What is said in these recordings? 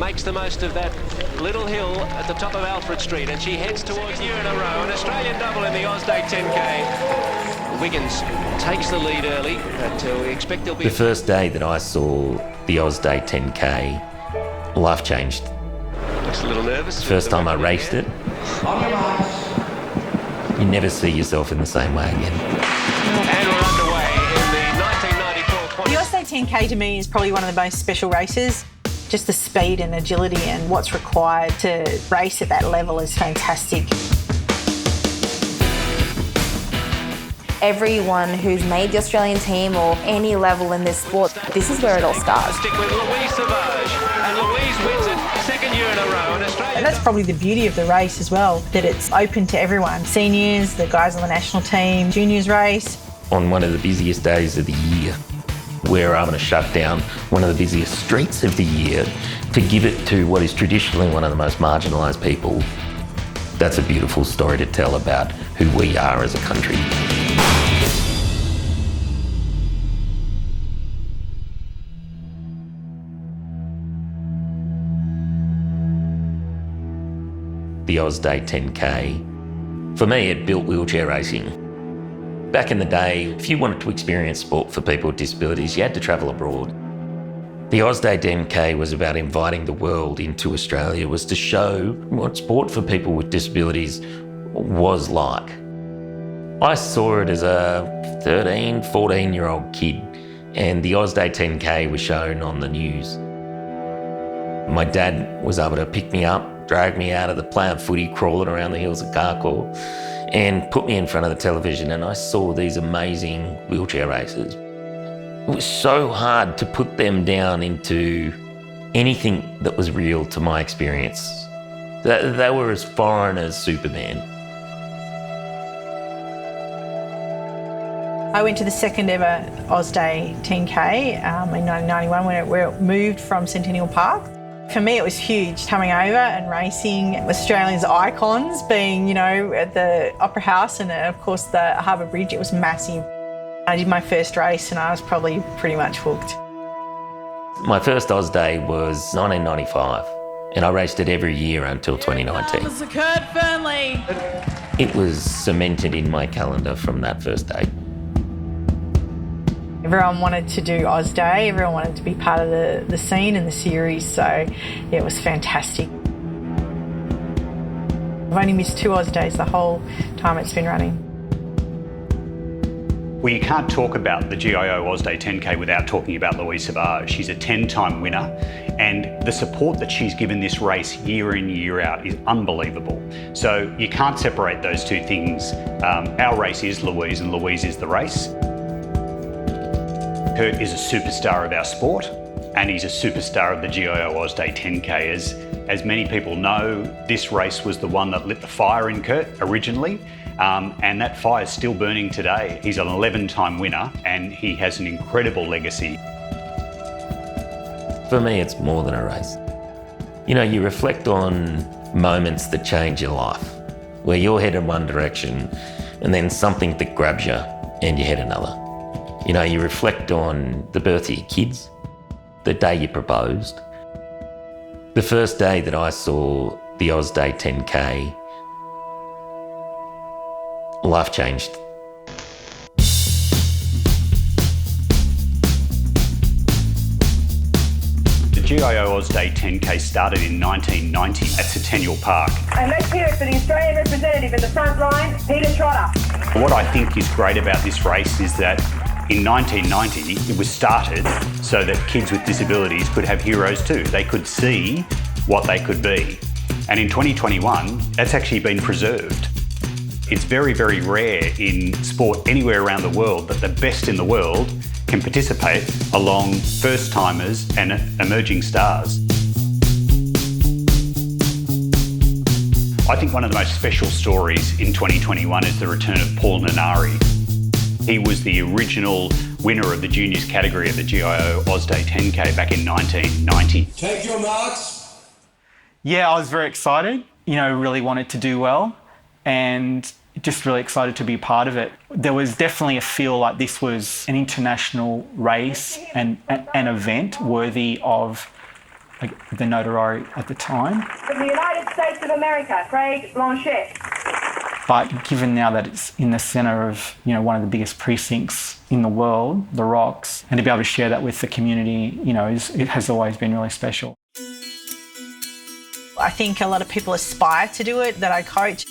makes the most of that little hill at the top of Alfred Street, and she heads towards you in a row. An Australian double in the Oz Day 10K. Wiggins takes the lead early, but we expect there'll be... The first day that I saw the Oz Day 10K, life changed. Looks a little nervous. First time I raced it, you never see yourself in the same way again. And we're underway in the 1994... The Oz Day 10K to me is probably one of the most special races. Just the speed and agility and what's required to race at that level is fantastic. Everyone who's made the Australian team or any level in this sport, this is where it all starts. Stick with Louise Savage, and Louise wins it second year in a row. And that's probably the beauty of the race as well, that it's open to everyone. Seniors, the guys on the national team, juniors race. On one of the busiest days of the year, we're able to shut down one of the busiest streets of the year to give it to what is traditionally one of the most marginalised people. That's a beautiful story to tell about who we are as a country. The Oz Day 10K, for me, it built wheelchair racing. Back in the day, if you wanted to experience sport for people with disabilities, you had to travel abroad. The Oz Day 10K was about inviting the world into Australia, was to show what sport for people with disabilities was like. I saw it as a 13, 14-year-old kid, and the Oz Day 10K was shown on the news. My dad was able to pick me up, drag me out of the playing footy, crawling around the hills of Carcoar, and put me in front of the television, and I saw these amazing wheelchair races. It was so hard to put them down into anything that was real to my experience. They were as foreign as Superman. I went to the second ever Oz Day 10K in 1991 when it moved from Centennial Park. For me, it was huge coming over and racing Australians' icons being, you know, at the Opera House and of course the Harbour Bridge. It was massive. I did my first race and I was probably pretty much hooked. My first Oz Day was 1995 and I raced it every year until 2019. It was cemented in my calendar from that first day. Everyone wanted to do Oz Day, everyone wanted to be part of the scene and the series, so yeah, it was fantastic. I've only missed 2 Oz Days the whole time it's been running. Well, you can't talk about the GIO Oz Day 10K without talking about Louise Savage. She's a 10-time winner, and the support that she's given this race year in, year out is unbelievable. So you can't separate those two things. Our race is Louise and Louise is the race. Kurt is a superstar of our sport and he's a superstar of the GIO Oz Day 10K. As many people know, this race was the one that lit the fire in Kurt originally, and that fire is still burning today. He's an 11-time winner and he has an incredible legacy. For me, it's more than a race. You know, you reflect on moments that change your life, where you're headed one direction and then something that grabs you and you head another. You know, you reflect on the birth of your kids, the day you proposed. The first day that I saw the Oz Day 10K, life changed. The GIO Oz Day 10K started in 1990 at Centennial Park. And let's hear it for the Australian representative at the front line, Peter Trotter. What I think is great about this race is that in 1990, it was started so that kids with disabilities could have heroes too. They could see what they could be. And in 2021, that's actually been preserved. It's very, very rare in sport anywhere around the world that the best in the world can participate along first-timers and emerging stars. I think one of the most special stories in 2021 is the return of Paul Nanari. He was the original winner of the juniors category of the GIO Oz Day 10K back in 1990. Take your marks. Yeah, I was very excited, you know, really wanted to do well and just really excited to be part of it. There was definitely a feel like this was an international race and an event worthy of the notoriety at the time. From the United States of America, Craig Blanchett. But given now that it's in the centre of, one of the biggest precincts in the world, the Rocks, and to be able to share that with the community, it has always been really special. I think a lot of people aspire to do it that I coach.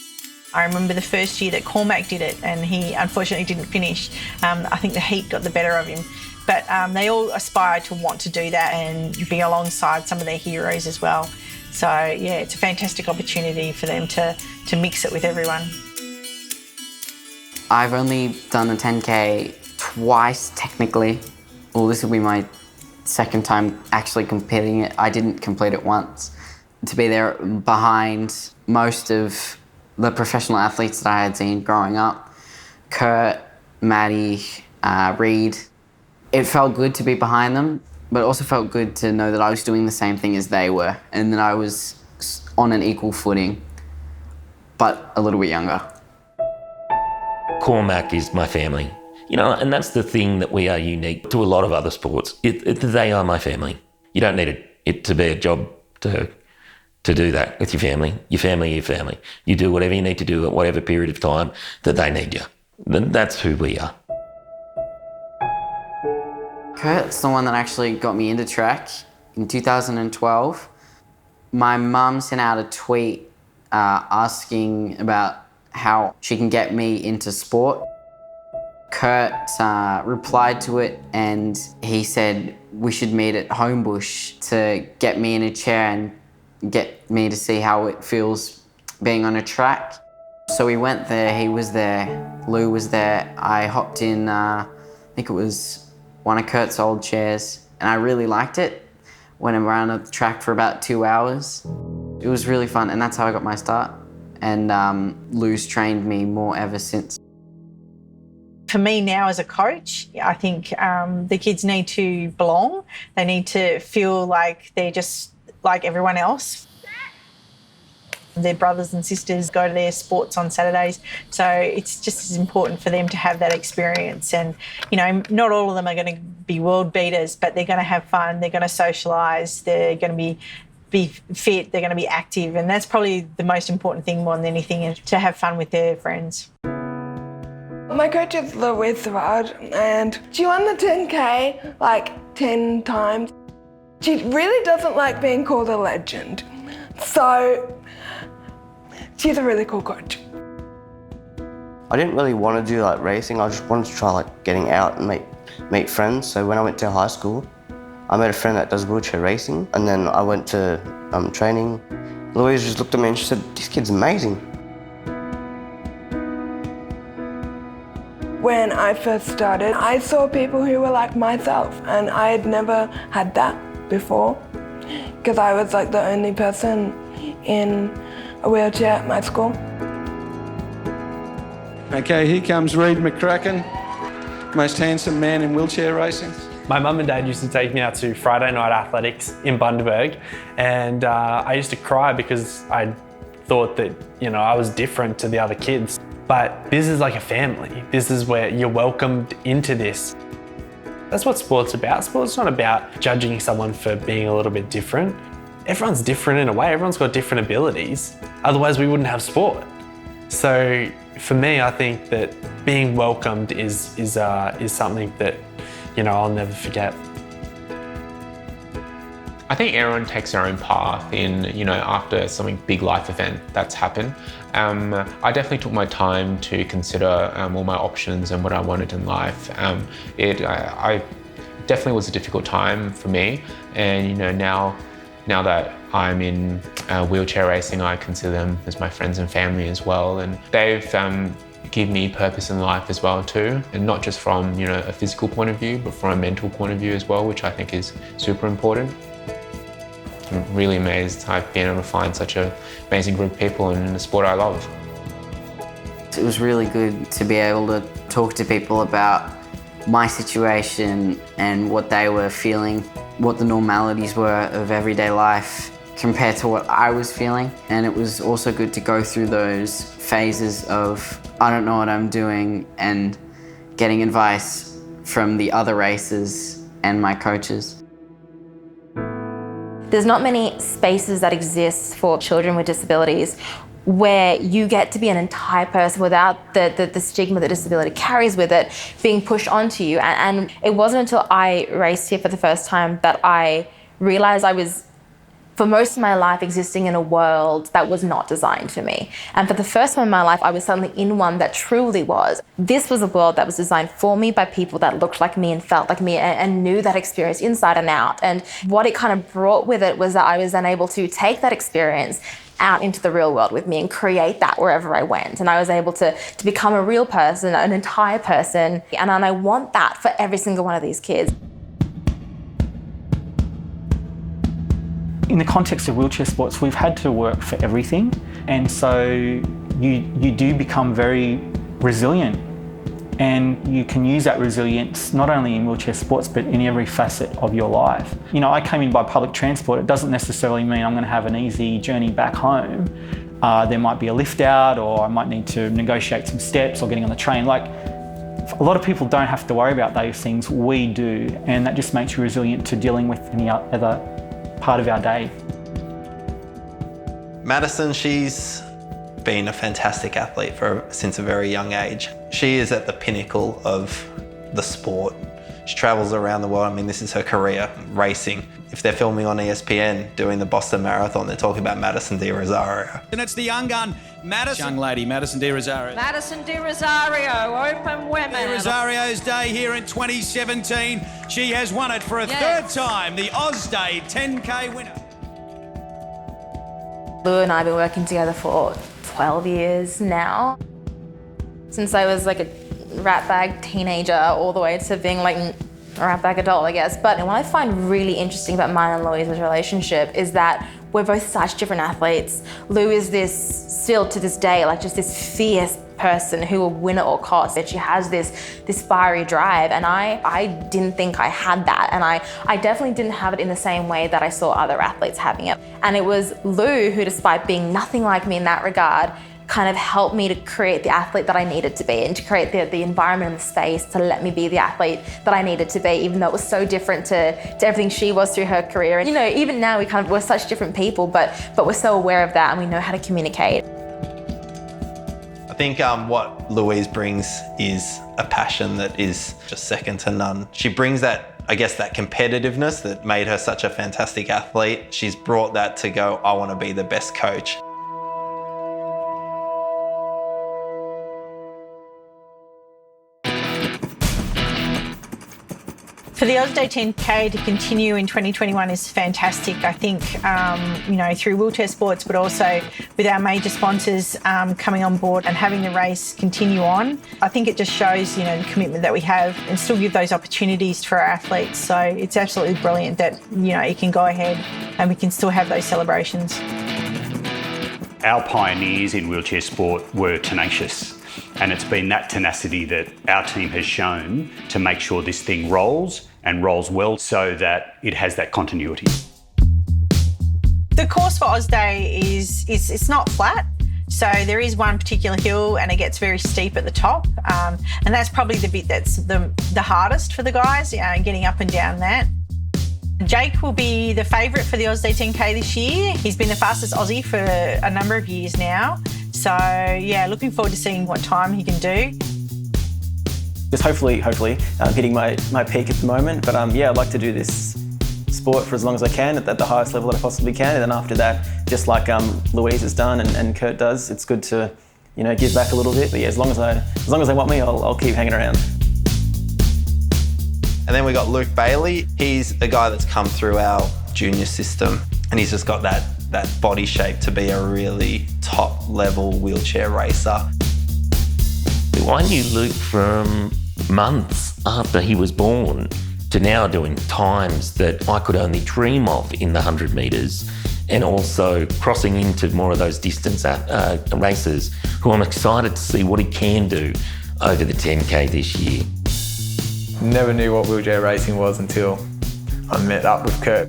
I remember the first year that Cormac did it and he unfortunately didn't finish. I think the heat got the better of him. But they all aspire to want to do that and be alongside some of their heroes as well. So, yeah, it's a fantastic opportunity for them to mix it with everyone. I've only done a 10K twice, technically. Well, this will be my second time actually completing it. I didn't complete it once. To be there behind most of the professional athletes that I had seen growing up, Kurt, Maddie, Reed, it felt good to be behind them, but it also felt good to know that I was doing the same thing as they were and that I was on an equal footing, but a little bit younger. Cormac is my family, and that's the thing that we are unique to a lot of other sports. They are my family. You don't need it to be a job to do that with your family. Your family, your family. You do whatever you need to do at whatever period of time that they need you. That's who we are. Kurt's the one that actually got me into track in 2012. My mum sent out a tweet asking about how she can get me into sport. Kurt replied to it and he said we should meet at Homebush to get me in a chair and get me to see how it feels being on a track. So we went there, he was there, Lou was there. I hopped in, I think it was one of Kurt's old chairs, and I really liked it. Went around the track for about 2 hours. It was really fun, and that's how I got my start. And Lou's trained me more ever since. For me now as a coach, I think the kids need to belong. They need to feel like they're just like everyone else. Their brothers and sisters go to their sports on Saturdays, so it's just as important for them to have that experience. And, not all of them are going to be world beaters, but they're going to have fun, they're going to socialise, they're going to be fit, they're going to be active, and that's probably the most important thing more than anything, is to have fun with their friends. My coach is Louise Raj, and she won the 10K like 10 times. She really doesn't like being called a legend, so she's a really cool coach. I didn't really want to do racing, I just wanted to try getting out and meet friends. So when I went to high school, I met a friend that does wheelchair racing, and then I went to training. Louise just looked at me and she said, "This kid's amazing." When I first started, I saw people who were like myself, and I had never had that before, because I was the only person in a wheelchair at my school. Okay, here comes Reid McCracken, most handsome man in wheelchair racing. My mum and dad used to take me out to Friday night athletics in Bundaberg, and I used to cry because I thought that, I was different to the other kids. But this is like a family. This is where you're welcomed into this. That's what sport's about. Sport's not about judging someone for being a little bit different. Everyone's different in a way. Everyone's got different abilities. Otherwise, we wouldn't have sport. So for me, I think that being welcomed is something that, I'll never forget. I think everyone takes their own path in, after something big life event that's happened. I definitely took my time to consider all my options and what I wanted in life. I definitely was a difficult time for me, and now that I'm in wheelchair racing, I consider them as my friends and family as well, and they've given me purpose in life as well too, and not just from a physical point of view, but from a mental point of view as well, which I think is super important. I'm really amazed I've been able to find such an amazing group of people in the sport I love. It was really good to be able to talk to people about my situation and what they were feeling, what the normalities were of everyday life compared to what I was feeling. And it was also good to go through those phases of I don't know what I'm doing and getting advice from the other racers and my coaches. There's not many spaces that exist for children with disabilities where you get to be an entire person without the stigma that disability carries with it being pushed onto you. And it wasn't until I raced here for the first time that I realized I was, for most of my life, existing in a world that was not designed for me. And for the first time in my life, I was suddenly in one that truly was. This was a world that was designed for me by people that looked like me and felt like me and knew that experience inside and out. And what it kind of brought with it was that I was then able to take that experience out into the real world with me and create that wherever I went. And I was able to become a real person, an entire person. And I want that for every single one of these kids. In the context of wheelchair sports, we've had to work for everything. And so you do become very resilient. And you can use that resilience not only in wheelchair sports, but in every facet of your life. You know, I came in by public transport. It doesn't necessarily mean I'm going to have an easy journey back home. There might be a lift out, or I might need to negotiate some steps or getting on the train. Like, a lot of people don't have to worry about those things. We do. And that just makes you resilient to dealing with any other part of our day. Madison, she's been a fantastic athlete since a very young age. She is at the pinnacle of the sport. She travels around the world. I mean, this is her career, racing. If they're filming on ESPN doing the Boston Marathon, they're talking about Madison de Rosario. And it's the young gun, young lady, Madison de Rosario. Madison de Rosario, Open Women. De Rosario's day here in 2017. She has won it for a third time, the Oz Day 10K winner. Lou and I have been working together for 12 years now. Since I was like a ratbag teenager all the way to being like a ratbag adult, I guess. But what I find really interesting about mine and Louise's relationship is that we're both such different athletes. Lou is this, still to this day, like just this fierce person who will win at all costs. That she has this fiery drive, and I didn't think I had that, and I definitely didn't have it in the same way that I saw other athletes having it. And it was Lou who, despite being nothing like me in that regard, kind of helped me to create the athlete that I needed to be and to create the environment and the space to let me be the athlete that I needed to be, even though it was so different to everything she was through her career. And you know, even now we're such different people, but we're so aware of that and we know how to communicate. I think what Louise brings is a passion that is just second to none. She brings that, I guess, that competitiveness that made her such a fantastic athlete. She's brought that to go, I want to be the best coach. For the Oz Day 10K to continue in 2021 is fantastic. I think, you know, through wheelchair sports, but also with our major sponsors coming on board and having the race continue on. I think it just shows, you know, the commitment that we have and still give those opportunities for our athletes. So it's absolutely brilliant that, you know, it can go ahead and we can still have those celebrations. Our pioneers in wheelchair sport were tenacious. And it's been that tenacity that our team has shown to make sure this thing rolls and rolls well so that it has that continuity. The course for Oz Day is it's not flat. So there is one particular hill and it gets very steep at the top. And that's probably the bit that's the hardest for the guys, getting up and down that. Jake will be the favourite for the Oz Day 10K this year. He's been the fastest Aussie for a number of years now. So, yeah, looking forward to seeing what time he can do. Just hopefully hitting my peak at the moment. But yeah, I'd like to do this sport for as long as I can at the highest level that I possibly can. And then after that, just like Louise has done and Kurt does, it's good to, you know, give back a little bit. But yeah, as long as they want me, I'll keep hanging around. And then we got Luke Bailey. He's a guy that's come through our junior system and he's just got that body shape to be a really top level wheelchair racer. I knew Luke from months after he was born to now doing times that I could only dream of in the 100 metres and also crossing into more of those distance races who I'm excited to see what he can do over the 10K this year. Never knew what wheelchair racing was until I met up with Kurt.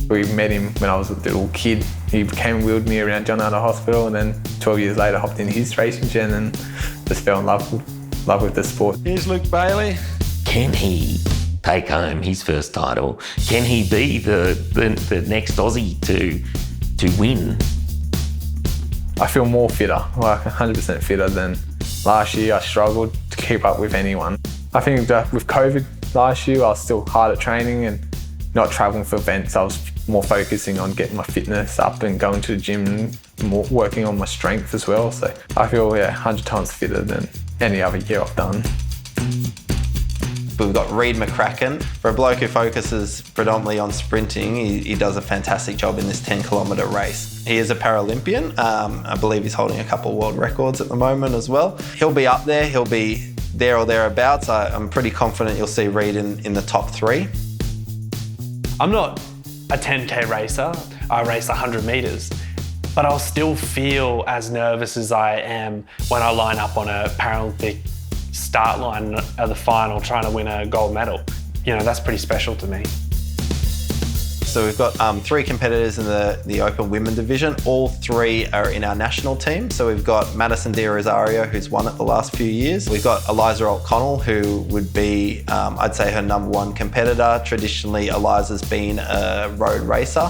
We met him when I was a little kid. He came and wheeled me around John Hunter Hospital and then 12 years later hopped in his racing gen and just fell in love with the sport. Here's Luke Bailey. Can he take home his first title? Can he be the next Aussie to win? I feel more fitter, like 100% fitter than last year. I struggled to keep up with anyone. I think that with COVID last year, I was still hard at training and not travelling for events. I was more focusing on getting my fitness up and going to the gym and more working on my strength as well. So I feel, 100 times fitter than any other year I've done. We've got Reid McCracken. For a bloke who focuses predominantly on sprinting, he does a fantastic job in this 10-kilometre race. He is a Paralympian. I believe he's holding a couple of world records at the moment as well. He'll be up there. He'll be there or thereabouts. I'm pretty confident you'll see Reid in the top 3. I'm not a 10K racer. I race 100 metres. But I'll still feel as nervous as I am when I line up on a Paralympic start line at the final trying to win a gold medal. You know, that's pretty special to me. So we've got 3 competitors in the open women division. All 3 are in our national team. So we've got Madison De Rosario, who's won it the last few years. We've got Eliza O'Connell, who would be, I'd say, her #1 competitor. Traditionally, Eliza's been a road racer.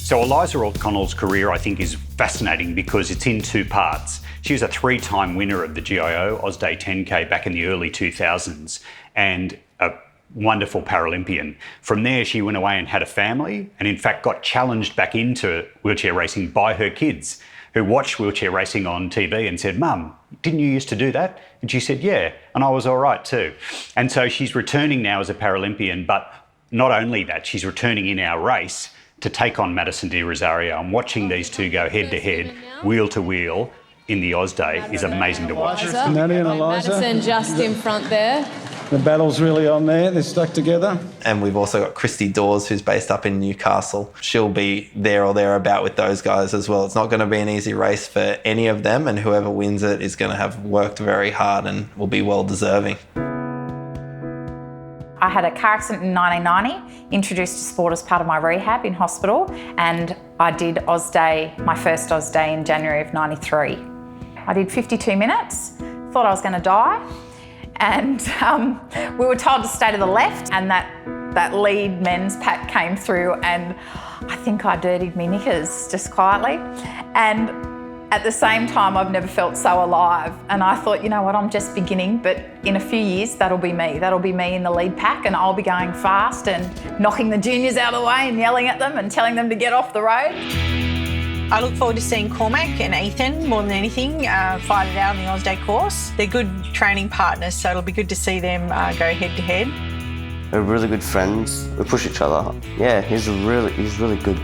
So Eliza O'Connell's career, I think, is fascinating because it's in 2 parts. She was a 3-time winner of the GIO Oz Day 10K back in the early 2000s and a wonderful Paralympian. From there, she went away and had a family and in fact got challenged back into wheelchair racing by her kids who watched wheelchair racing on TV and said, "Mum, didn't you used to do that?" And she said, "Yeah, and I was all right too." And so she's returning now as a Paralympian, but not only that, she's returning in our race to take on Madison De Rosario. And watching these 2 go head to head, wheel to wheel in the Oz Day is amazing to watch. Nadia and Eliza. Madison just in front there. The battle's really on there. They're stuck together. And we've also got Christy Dawes, who's based up in Newcastle. She'll be there or thereabout with those guys as well. It's not going to be an easy race for any of them, and whoever wins it is going to have worked very hard and will be well deserving. I had a car accident in 1990, introduced to sport as part of my rehab in hospital, and I did Oz Day, my first Oz Day in January of 93. I did 52 minutes, thought I was going to die, and we were told to stay to the left, and that lead men's pack came through, and I think I dirtied me knickers just quietly. And at the same time, I've never felt so alive. And I thought, you know what, I'm just beginning, but in a few years, that'll be me. That'll be me in the lead pack, and I'll be going fast and knocking the juniors out of the way and yelling at them and telling them to get off the road. I look forward to seeing Cormac and Ethan more than anything fight it out on the Oz Day course. They're good training partners, so it'll be good to see them go head to head. We're really good friends. We push each other. Yeah, he's really good.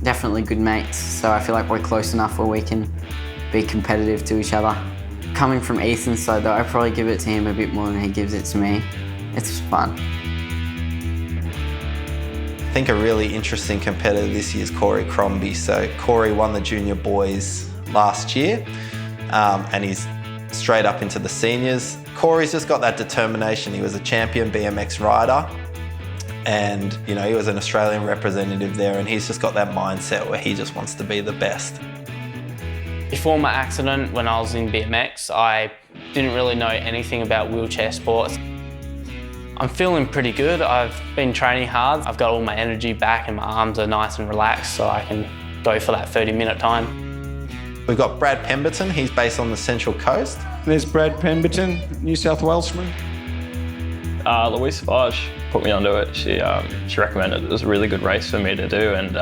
Definitely good mates, so I feel like we're close enough where we can be competitive to each other. Coming from Ethan's side though, I probably give it to him a bit more than he gives it to me. It's fun. I think a really interesting competitor this year is Corey Crombie. So Corey won the junior boys last year and he's straight up into the seniors. Corey's just got that determination. He was a champion BMX rider and you know he was an Australian representative there, and he's just got that mindset where he just wants to be the best. Before my accident, when I was in BMX, I didn't really know anything about wheelchair sports. I'm feeling pretty good. I've been training hard. I've got all my energy back and my arms are nice and relaxed so I can go for that 30-minute time. We've got Brad Pemberton. He's based on the Central Coast. There's Brad Pemberton, New South Welshman. Louise Savage put me onto it. She recommended it was a really good race for me to do, and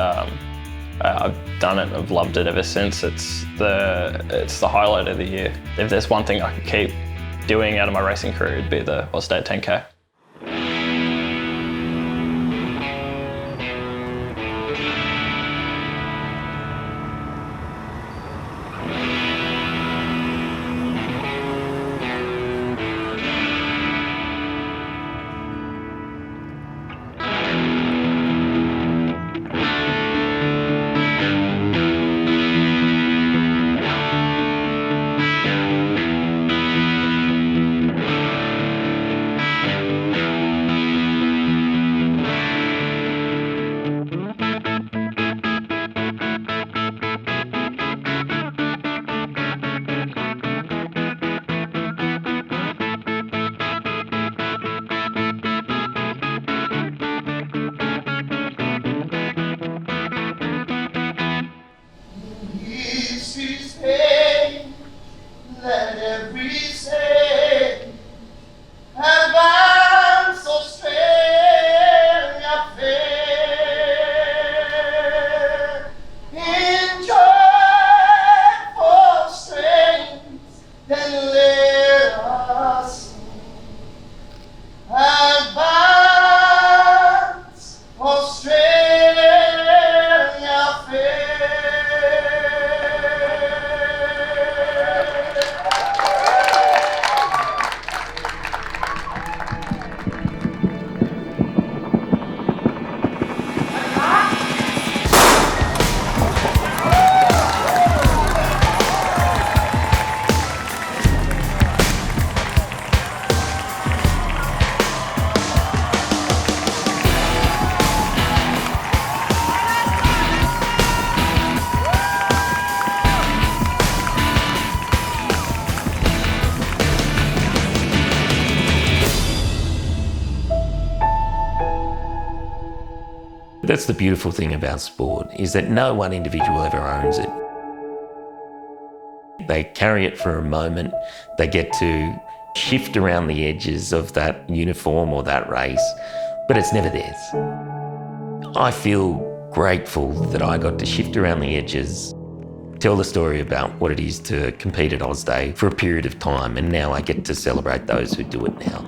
I've done it. I've loved it ever since. It's the highlight of the year. If there's one thing I could keep doing out of my racing career, it'd be the Oz Day 10K. That's the beautiful thing about sport, is that no one individual ever owns it. They carry it for a moment, they get to shift around the edges of that uniform or that race, but it's never theirs. I feel grateful that I got to shift around the edges, tell the story about what it is to compete at Oz Day for a period of time, and now I get to celebrate those who do it now.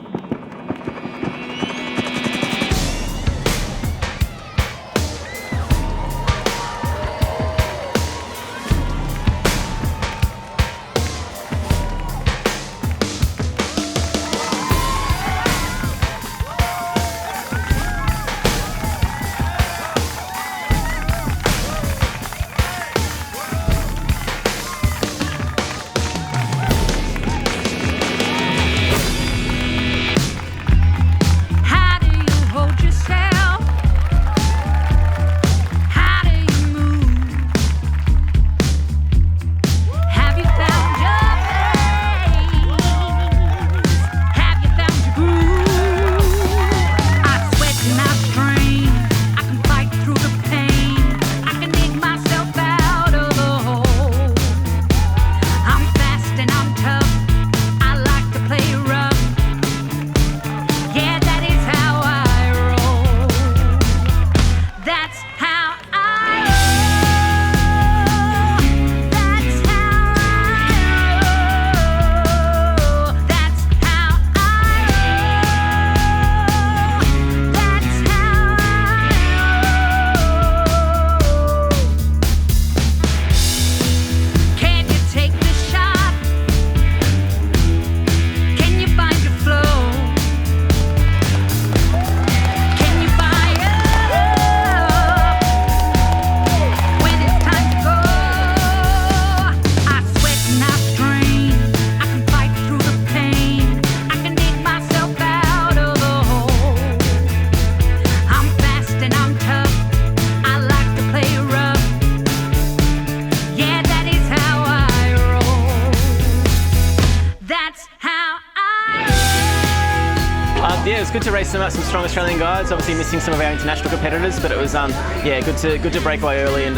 Yeah, it was good to race some strong Australian guys. Obviously missing some of our international competitors, but it was good to break away early and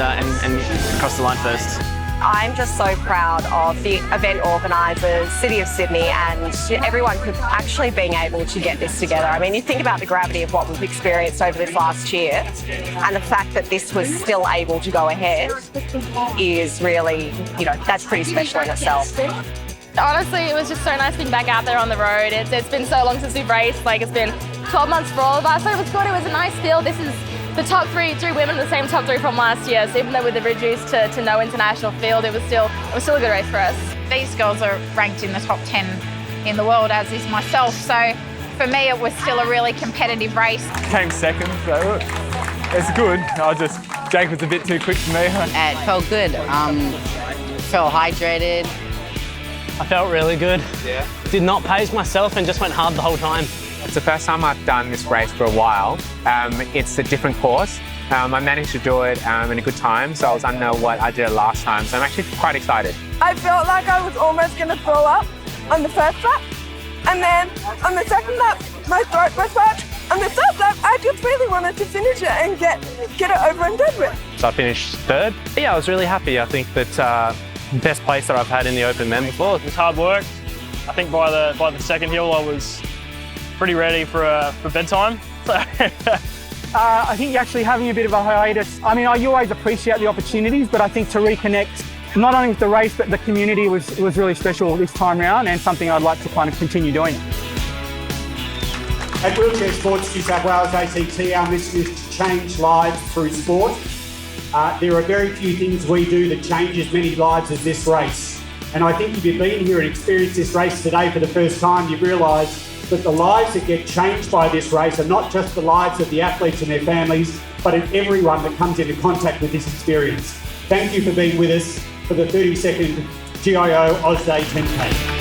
cross the line first. I'm just so proud of the event organisers, City of Sydney, and everyone for actually being able to get this together. I mean, you think about the gravity of what we've experienced over this last year, and the fact that this was still able to go ahead is really, that's pretty special in itself. Honestly, it was just so nice being back out there on the road. It's been so long since we've raced. It's been 12 months for all of us. So it was good. It was a nice feel. This is the top three women, the same top three from last year. So even though we've reduced to no international field, it was still a good race for us. These girls are ranked in the top 10 in the world, as is myself. So for me, it was still a really competitive race. Came second, so it's good. Jake was a bit too quick for me. It felt good. Felt hydrated. I felt really good. Yeah. Did not pace myself and just went hard the whole time. It's the first time I've done this race for a while. It's a different course. I managed to do it in a good time, so I was under what I did last time, so I'm actually quite excited. I felt like I was almost going to throw up on the first lap, and then on the second lap, my throat was parched. On the third lap, I just really wanted to finish it and get it over and done with. So I finished third. Yeah, I was really happy. I think that best place that I've had in the Open Men before. It was hard work. I think by the second hill I was pretty ready for bedtime. So I think you're actually having a bit of a hiatus. I mean, you always appreciate the opportunities, but I think to reconnect, not only with the race, but the community was really special this time round, and something I'd like to kind of continue doing. At Wheelchair Sports New South Wales ACT, our mission is to change lives through sport. There are very few things we do that change as many lives as this race. And I think if you've been here and experienced this race today for the first time, you've realised that the lives that get changed by this race are not just the lives of the athletes and their families, but of everyone that comes into contact with this experience. Thank you for being with us for the 32nd GIO Oz Day 10K.